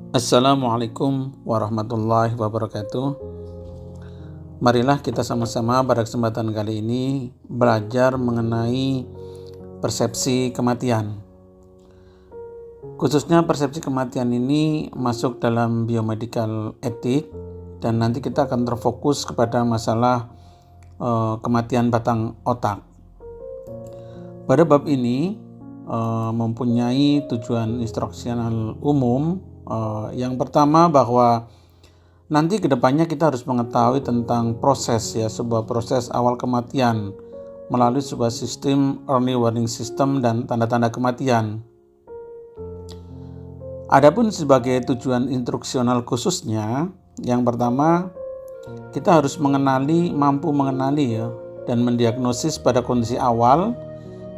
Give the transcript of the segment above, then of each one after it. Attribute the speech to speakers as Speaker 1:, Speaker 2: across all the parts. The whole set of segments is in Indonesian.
Speaker 1: Assalamualaikum warahmatullahi wabarakatuh. Marilah kita sama-sama pada kesempatan kali ini belajar mengenai persepsi kematian. Khususnya persepsi kematian ini masuk dalam biomedical ethic dan nanti kita akan terfokus kepada masalah kematian batang otak. Pada bab ini mempunyai tujuan instruksional umum. Yang pertama bahwa nanti kedepannya kita harus mengetahui tentang sebuah proses awal kematian melalui sebuah sistem early warning system dan tanda-tanda kematian. Adapun sebagai tujuan instruksional khususnya, yang pertama kita harus mampu mengenali dan mendiagnosis pada kondisi awal,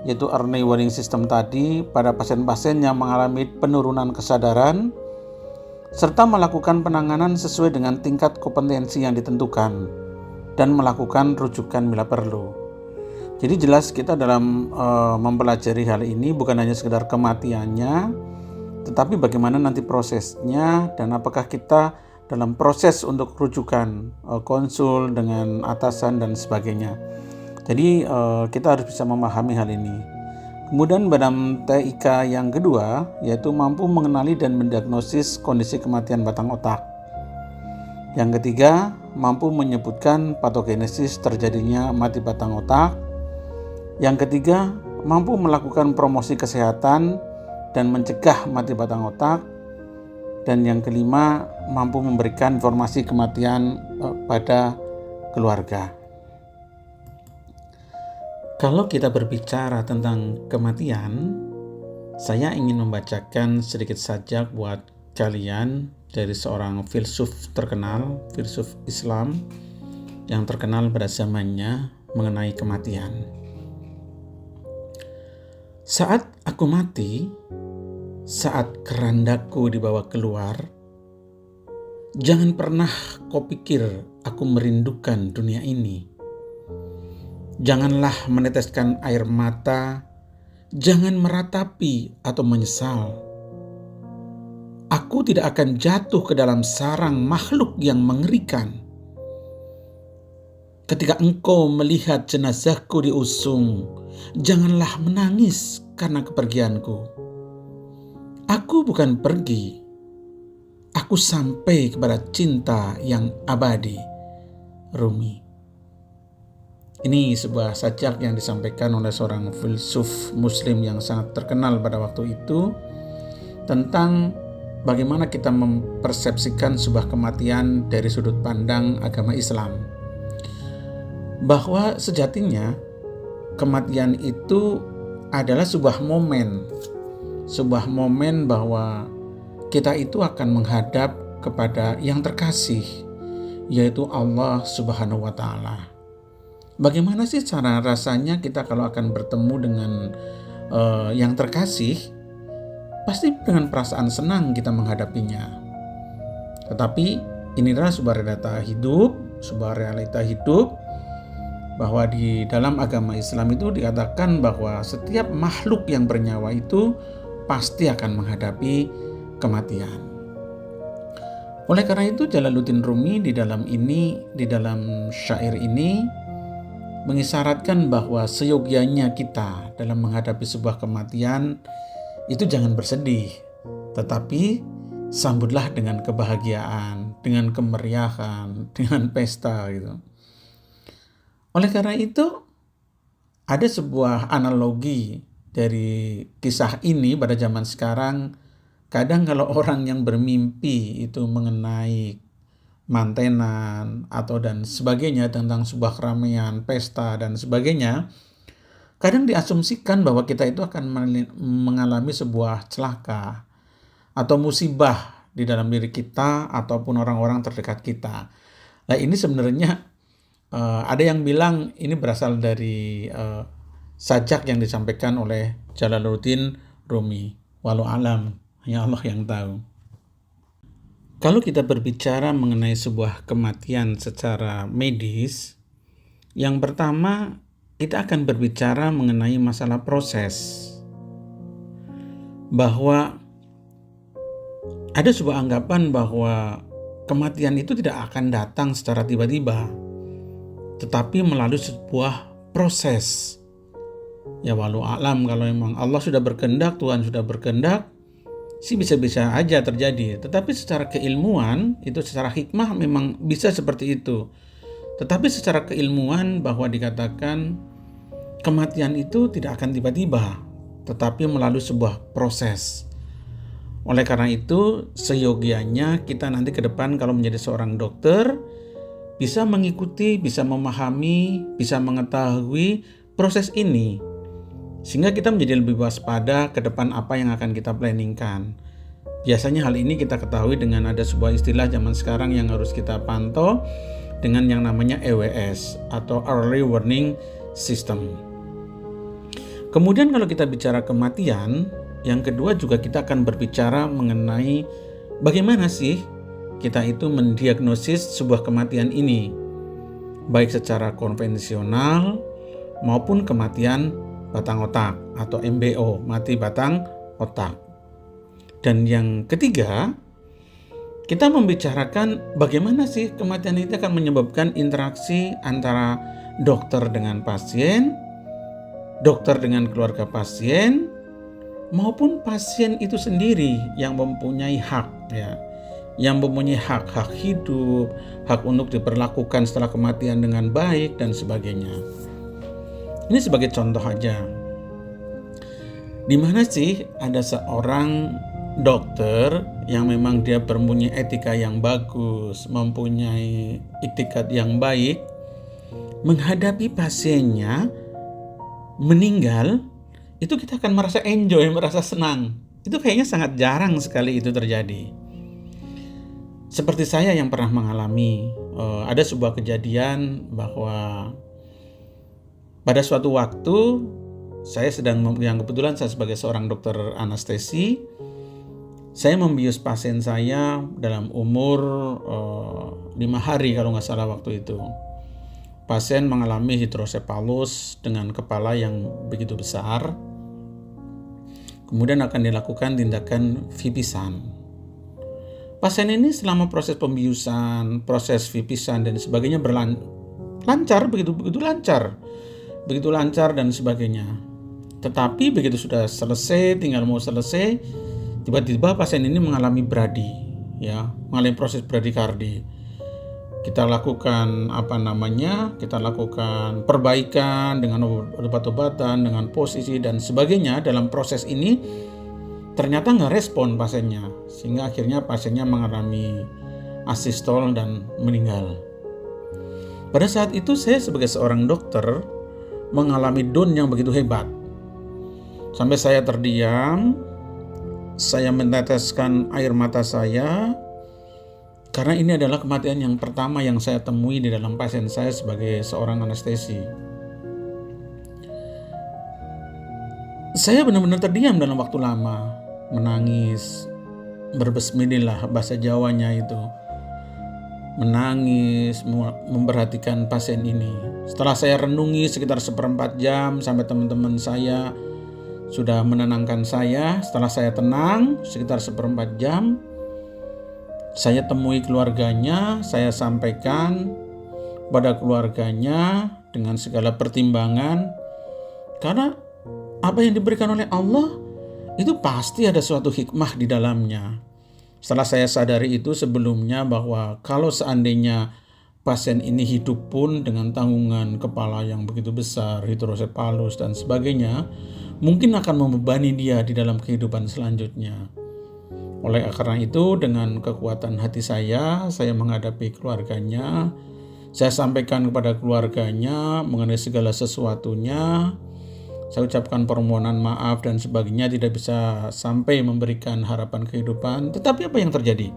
Speaker 1: yaitu early warning system tadi pada pasien-pasien yang mengalami penurunan kesadaran, serta melakukan penanganan sesuai dengan tingkat kompetensi yang ditentukan dan melakukan rujukan bila perlu. Jadi jelas kita dalam mempelajari hal ini bukan hanya sekedar kematiannya, tetapi bagaimana nanti prosesnya dan apakah kita dalam proses untuk rujukan konsul dengan atasan dan sebagainya. Jadi kita harus bisa memahami hal ini. Kemudian dalam TIK yang kedua, yaitu mampu mengenali dan mendiagnosis kondisi kematian batang otak. Yang ketiga, mampu menyebutkan patogenesis terjadinya mati batang otak. Yang ketiga, mampu melakukan promosi kesehatan dan mencegah mati batang otak. Dan yang kelima, mampu memberikan informasi kematian pada keluarga. Kalau kita berbicara tentang kematian, saya ingin membacakan sedikit sajak buat kalian dari seorang filsuf terkenal, filsuf Islam yang terkenal pada zamannya mengenai kematian. Saat aku mati, saat kerandaku dibawa keluar, jangan pernah kau pikir aku merindukan dunia ini. Janganlah meneteskan air mata, jangan meratapi atau menyesal. Aku tidak akan jatuh ke dalam sarang makhluk yang mengerikan. Ketika engkau melihat jenazahku diusung, janganlah menangis karena kepergianku. Aku bukan pergi, aku sampai kepada cinta yang abadi. Rumi. Ini sebuah sajak yang disampaikan oleh seorang filsuf muslim yang sangat terkenal pada waktu itu tentang bagaimana kita mempersepsikan sebuah kematian dari sudut pandang agama Islam. Bahwa sejatinya kematian itu adalah sebuah momen bahwa kita itu akan menghadap kepada yang terkasih, yaitu Allah Subhanahu wa Ta'ala. Bagaimana sih cara rasanya kita kalau akan bertemu dengan yang terkasih? Pasti dengan perasaan senang kita menghadapinya. Tetapi inilah sebuah realita hidup bahwa di dalam agama Islam itu dikatakan bahwa setiap makhluk yang bernyawa itu pasti akan menghadapi kematian. Oleh karena itu Jalaluddin Rumi di dalam syair ini mengisyaratkan bahwa seyogyanya kita dalam menghadapi sebuah kematian itu jangan bersedih, tetapi sambutlah dengan kebahagiaan, dengan kemeriahan, dengan pesta gitu. Oleh karena itu ada sebuah analogi dari kisah ini pada zaman sekarang. Kadang kalau orang yang bermimpi itu mengenai mantenan atau dan sebagainya tentang sebuah keramaian, pesta dan sebagainya, kadang diasumsikan bahwa kita itu akan mengalami sebuah celaka atau musibah di dalam diri kita ataupun orang-orang terdekat kita. Nah ini sebenarnya ada yang bilang ini berasal dari sajak yang disampaikan oleh Jalaluddin Rumi. Walau alam, hanya Allah yang tahu. Kalau kita berbicara mengenai sebuah kematian secara medis, yang pertama kita akan berbicara mengenai masalah proses. Bahwa Ada sebuah anggapan bahwa kematian itu tidak akan datang secara tiba-tiba, tetapi melalui sebuah proses. Ya walau alam, kalau memang Allah sudah berkehendak, Tuhan sudah berkehendak, sih bisa-bisa aja terjadi. Tetapi secara keilmuan, itu secara hikmah memang bisa seperti itu. Tetapi secara keilmuan bahwa dikatakan kematian itu tidak akan tiba-tiba, tetapi melalui sebuah proses. Oleh karena itu, seyogianya kita nanti ke depan kalau menjadi seorang dokter, bisa mengikuti, bisa memahami, bisa mengetahui proses ini. Sehingga kita menjadi lebih waspada ke depan apa yang akan kita planningkan. Biasanya hal ini kita ketahui dengan ada sebuah istilah zaman sekarang yang harus kita pantau dengan yang namanya EWS atau Early Warning System. Kemudian kalau kita bicara kematian, yang kedua juga kita akan berbicara mengenai bagaimana sih kita itu mendiagnosis sebuah kematian ini, baik secara konvensional maupun kematian batang otak atau MBO, mati batang otak. Dan yang ketiga, kita membicarakan bagaimana sih kematian itu akan menyebabkan interaksi antara dokter dengan pasien, dokter dengan keluarga pasien, maupun pasien itu sendiri yang mempunyai hak, ya, yang mempunyai hak hidup, hak untuk diperlakukan setelah kematian dengan baik dan sebagainya. Ini sebagai contoh aja. Di mana sih ada seorang dokter yang memang dia mempunyai etika yang bagus, mempunyai itikat yang baik, menghadapi pasiennya meninggal, itu kita akan merasa enjoy, merasa senang. Itu kayaknya sangat jarang sekali itu terjadi. Seperti saya yang pernah mengalami, ada sebuah kejadian bahwa pada suatu waktu saya yang kebetulan saya sebagai seorang dokter anestesi, saya membius pasien saya dalam umur 5 hari kalau nggak salah waktu itu. Pasien mengalami hidrosepalus dengan kepala yang begitu besar. Kemudian akan dilakukan tindakan vipisan. Pasien ini selama proses pembiusan, proses vipisan dan sebagainya lancar, begitu lancar dan sebagainya. Tetapi begitu sudah selesai, tinggal mau selesai, tiba-tiba pasien ini mengalami bradi, ya, mengalami proses bradikardi. Kita lakukan kita lakukan perbaikan dengan obat-obatan, dengan posisi dan sebagainya. Dalam proses ini ternyata nggak respon pasiennya, sehingga akhirnya pasiennya mengalami asistol dan meninggal. Pada saat itu saya sebagai seorang dokter mengalami down yang begitu hebat. Sampai saya terdiam, saya meneteskan air mata saya, karena ini adalah kematian yang pertama yang saya temui di dalam pasien saya sebagai seorang anestesi. Saya benar-benar terdiam dalam waktu lama, menangis, berbesmillah bahasa Jawanya itu. Menangis, memperhatikan pasien ini. Setelah saya renungi sekitar 1/4 jam sampai teman-teman saya sudah menenangkan saya, setelah saya tenang sekitar 1/4 jam, saya temui keluarganya, saya sampaikan pada keluarganya dengan segala pertimbangan, karena apa yang diberikan oleh Allah itu pasti ada suatu hikmah di dalamnya. Setelah saya sadari itu sebelumnya bahwa kalau seandainya pasien ini hidup pun dengan tanggungan kepala yang begitu besar, hidrosepalus dan sebagainya, mungkin akan membebani dia di dalam kehidupan selanjutnya. Oleh karena itu, dengan kekuatan hati saya menghadapi keluarganya. Saya sampaikan kepada keluarganya mengenai segala sesuatunya. Saya ucapkan permohonan maaf dan sebagainya, tidak bisa sampai memberikan harapan kehidupan. Tetapi apa yang terjadi?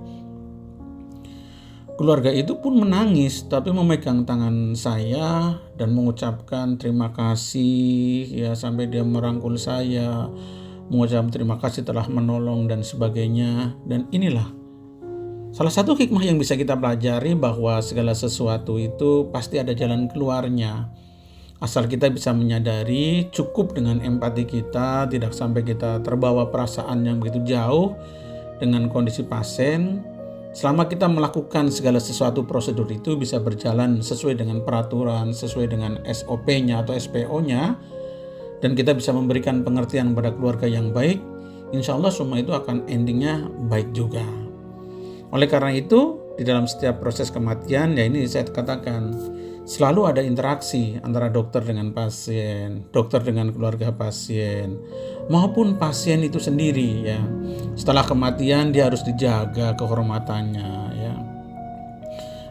Speaker 1: Keluarga itu pun menangis, tapi memegang tangan saya dan mengucapkan terima kasih, ya, sampai dia merangkul saya, mengucapkan terima kasih telah menolong dan sebagainya. Dan inilah salah satu hikmah yang bisa kita pelajari, bahwa segala sesuatu itu pasti ada jalan keluarnya. Asal kita bisa menyadari, cukup dengan empati kita, tidak sampai kita terbawa perasaan yang begitu jauh, dengan kondisi pasien. Selama kita melakukan segala sesuatu prosedur itu bisa berjalan sesuai dengan peraturan, sesuai dengan SOP-nya atau SPO-nya, dan kita bisa memberikan pengertian pada keluarga yang baik, insya Allah semua itu akan endingnya baik juga. Oleh karena itu, di dalam setiap proses kematian, ya ini saya katakan, selalu ada interaksi antara dokter dengan pasien, dokter dengan keluarga pasien, maupun pasien itu sendiri ya. Setelah kematian dia harus dijaga kehormatannya ya.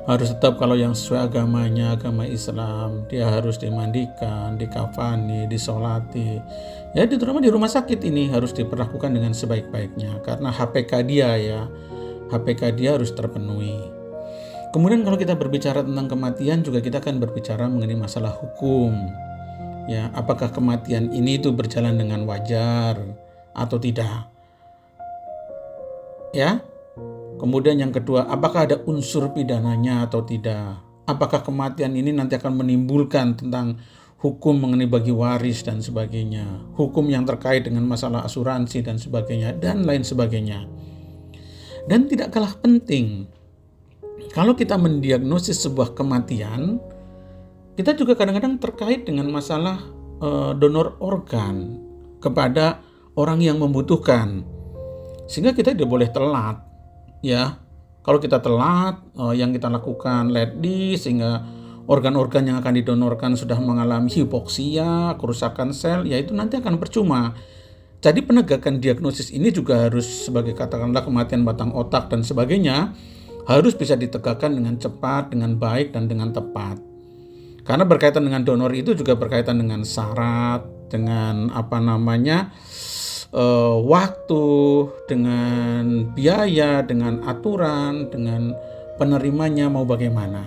Speaker 1: Harus tetap kalau yang sesuai agamanya, agama Islam, dia harus dimandikan, dikafani, disolati. Ya terutama di rumah sakit ini harus diperlakukan dengan sebaik-baiknya karena HPK dia ya. HPK dia harus terpenuhi. Kemudian kalau kita berbicara tentang kematian juga kita akan berbicara mengenai masalah hukum. Ya, apakah kematian ini itu berjalan dengan wajar atau tidak? Ya. Kemudian yang kedua, apakah ada unsur pidananya atau tidak? Apakah kematian ini nanti akan menimbulkan tentang hukum mengenai bagi waris dan sebagainya, hukum yang terkait dengan masalah asuransi dan sebagainya, dan lain sebagainya. Dan tidak kalah penting, kalau kita mendiagnosis sebuah kematian, kita juga kadang-kadang terkait dengan masalah donor organ kepada orang yang membutuhkan. Sehingga kita tidak boleh telat. Ya, kalau kita telat, yang kita lakukan let di sehingga organ-organ yang akan didonorkan sudah mengalami hipoksia, kerusakan sel, ya itu nanti akan percuma. Jadi penegakan diagnosis ini juga harus sebagai katakanlah kematian batang otak dan sebagainya harus bisa ditegakkan dengan cepat, dengan baik, dan dengan tepat. Karena berkaitan dengan donor itu juga berkaitan dengan syarat, dengan waktu, dengan biaya, dengan aturan, dengan penerimanya mau bagaimana.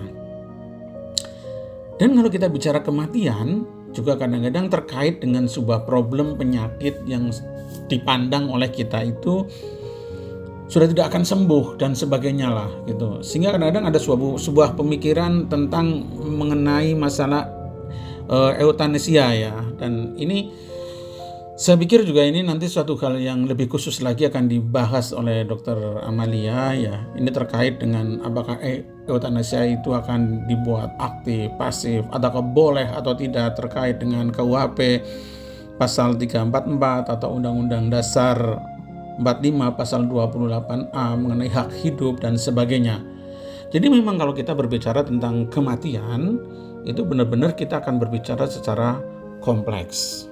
Speaker 1: Dan kalau kita bicara kematian, juga kadang-kadang terkait dengan sebuah problem penyakit yang dipandang oleh kita itu sudah tidak akan sembuh dan sebagainya lah gitu. Sehingga kadang-kadang ada sebuah pemikiran tentang mengenai masalah euthanasia ya. Dan ini saya pikir juga ini nanti suatu hal yang lebih khusus lagi akan dibahas oleh Dr. Amalia ya. Ini terkait dengan apakah euthanasia itu akan dibuat aktif, pasif, ataukah boleh atau tidak terkait dengan KUHP pasal 344 atau Undang-Undang Dasar 45 pasal 28A mengenai hak hidup dan sebagainya. Jadi memang kalau kita berbicara tentang kematian, itu benar-benar kita akan berbicara secara kompleks.